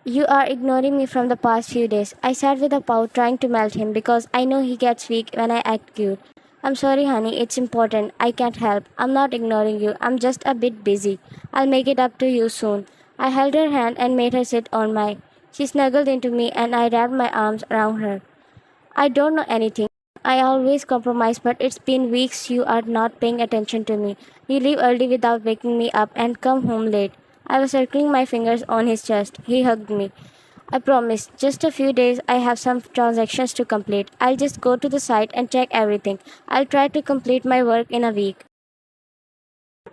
You are ignoring me from the past few days. I sat with a pout trying to melt him because I know he gets weak when I act cute. I'm sorry, honey, it's important. I can't help. I'm not ignoring you. I'm just a bit busy. I'll make it up to you soon. I held her hand and made her sit on mine. She snuggled into me and I wrapped my arms around her. I don't know anything. I always compromise, but it's been weeks you are not paying attention to me. You leave early without waking me up and come home late. I was circling my fingers on his chest. He hugged me. I promise, just a few days I have some transactions to complete. I'll just go to the site and check everything. I'll try to complete my work in a week.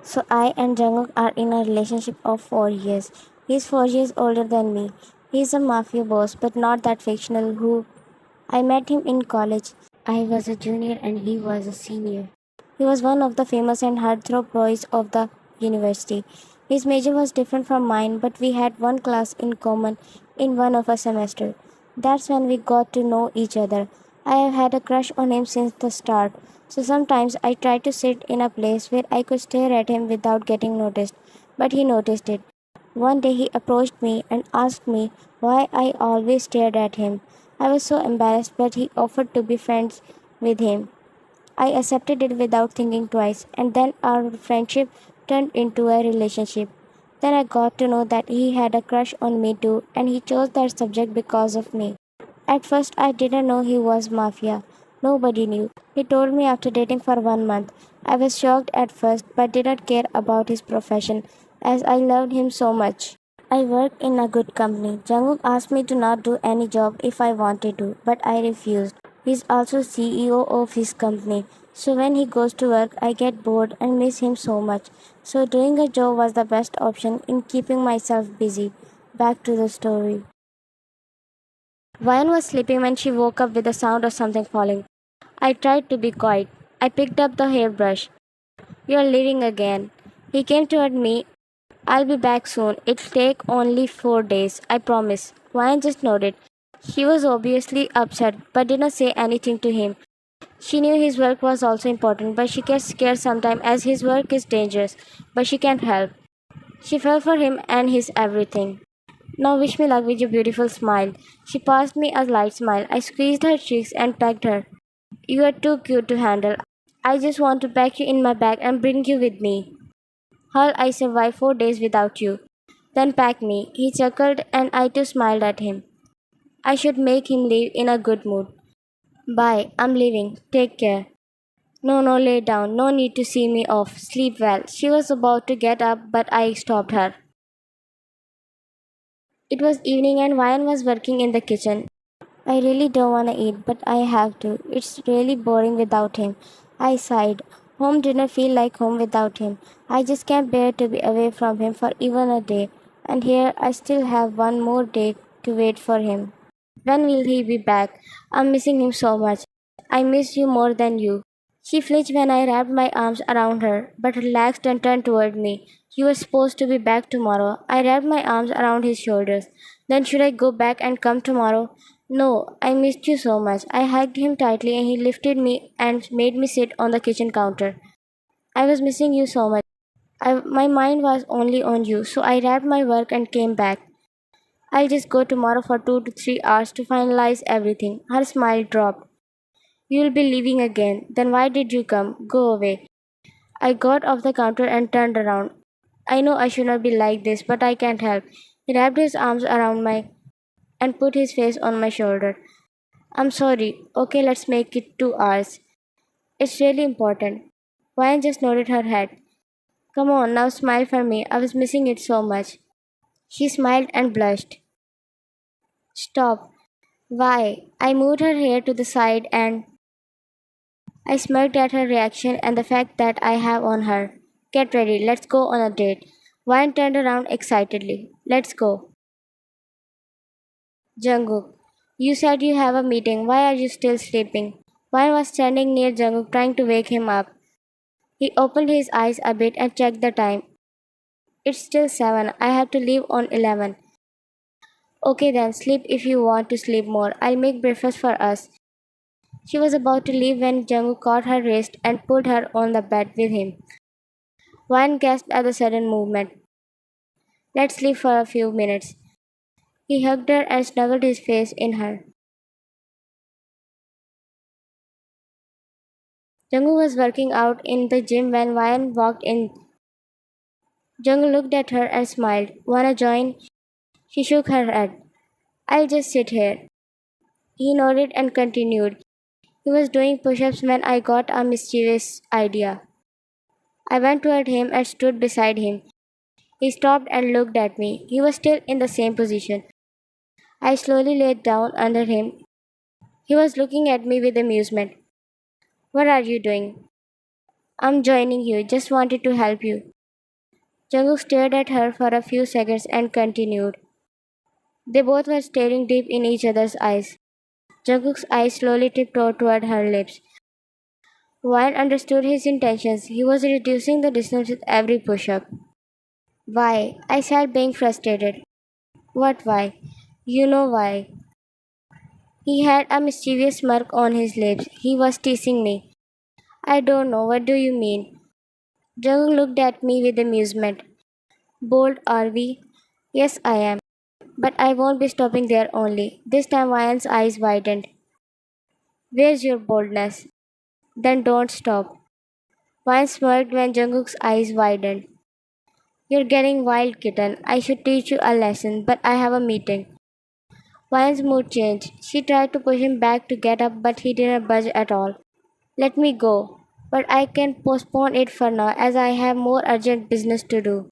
So I and Jungkook are in a relationship of 4 years. He's 4 years older than me. He's a mafia boss, but not that fictional who I met him in college. I was a junior and he was a senior. He was one of the famous and heartthrob boys of the university. His major was different from mine, but we had one class in common in one of a semester. That's when we got to know each other. I have had a crush on him since the start, so sometimes I try to sit in a place where I could stare at him without getting noticed, but he noticed it. One day he approached me and asked me why I always stared at him. I was so embarrassed, but he offered to be friends with him. I accepted it without thinking twice, and then our friendship turned into a relationship. Then I got to know that he had a crush on me too, and he chose that subject because of me. At first, I didn't know he was mafia. Nobody knew. He told me after dating for 1 month. I was shocked at first, but did not care about his profession, as I loved him so much. I worked in a good company. Jungkook asked me to not do any job if I wanted to, but I refused. He's also CEO of his company. So when he goes to work, I get bored and miss him so much. So doing a job was the best option in keeping myself busy. Back to the story. Vian was sleeping when she woke up with the sound of something falling. I tried to be quiet. I picked up the hairbrush. You're leaving again. He came toward me. I'll be back soon. It'll take only 4 days, I promise. Vian just nodded. She was obviously upset, but did not say anything to him. She knew his work was also important, but she gets scared sometimes as his work is dangerous, but she can't help. She fell for him and his everything. Now wish me luck with your beautiful smile. She passed me a light smile. I squeezed her cheeks and pecked her. You are too cute to handle. I just want to pack you in my bag and bring you with me. Hal, I survived 4 days without you. Then pack me. He chuckled and I too smiled at him. I should make him leave in a good mood. Bye, I'm leaving. Take care. No, no, lay down. No need to see me off. Sleep well. She was about to get up, but I stopped her. It was evening and Ryan was working in the kitchen. I really don't want to eat, but I have to. It's really boring without him. I sighed. Home didn't feel like home without him. I just can't bear to be away from him for even a day. And here I still have one more day to wait for him. When will he be back? I'm missing him so much. I miss you more than you. She flinched when I wrapped my arms around her, but relaxed and turned toward me. You were supposed to be back tomorrow. I wrapped my arms around his shoulders. Then should I go back and come tomorrow? No, I missed you so much. I hugged him tightly and he lifted me and made me sit on the kitchen counter. I was missing you so much. My mind was only on you, so I wrapped my work and came back. I'll just go tomorrow for 2 to 3 hours to finalize everything. Her smile dropped. You'll be leaving again. Then why did you come? Go away. I got off the counter and turned around. I know I should not be like this, but I can't help. He wrapped his arms around my and put his face on my shoulder. I'm sorry. Okay, let's make it 2 hours. It's really important. Ryan just nodded her head. Come on, now smile for me. I was missing it so much. She smiled and blushed. Stop. Why? I moved her hair to the side and I smirked at her reaction and the fact that I have on her. Get ready, let's go on a date. Ryan turned around excitedly. Let's go. Jungkook, you said you have a meeting. Why are you still sleeping? Ryan was standing near Jungkook trying to wake him up. He opened his eyes a bit and checked the time. It's still 7. I have to leave on 11. Okay then, sleep if you want to sleep more. I'll make breakfast for us. She was about to leave when Jungkook caught her wrist and pulled her on the bed with him. Ryan gasped at the sudden movement. Let's sleep for a few minutes. He hugged her and snuggled his face in her. Jungkook was working out in the gym when Ryan walked in. Jungkook looked at her and smiled. Wanna join? She shook her head. I'll just sit here. He nodded and continued. He was doing push ups when I got a mischievous idea. I went toward him and stood beside him. He stopped and looked at me. He was still in the same position. I slowly laid down under him. He was looking at me with amusement. What are you doing? I'm joining you, just wanted to help you. Jungkook stared at her for a few seconds and continued. They both were staring deep in each other's eyes. Jungkook's eyes slowly tiptoed toward her lips. Ryan understood his intentions. He was reducing the distance with every push-up. Why? I said, being frustrated. What why? You know why. He had a mischievous smirk on his lips. He was teasing me. I don't know, what do you mean? Jungkook looked at me with amusement. Bold are we? Yes, I am. But I won't be stopping there only. This time Ryan's eyes widened. Where's your boldness? Then don't stop. Ryan smirked when Jungkook's eyes widened. You're getting wild, kitten. I should teach you a lesson, but I have a meeting. Ryan's mood changed. She tried to push him back to get up, but he didn't budge at all. Let me go. But I can postpone it for now as I have more urgent business to do.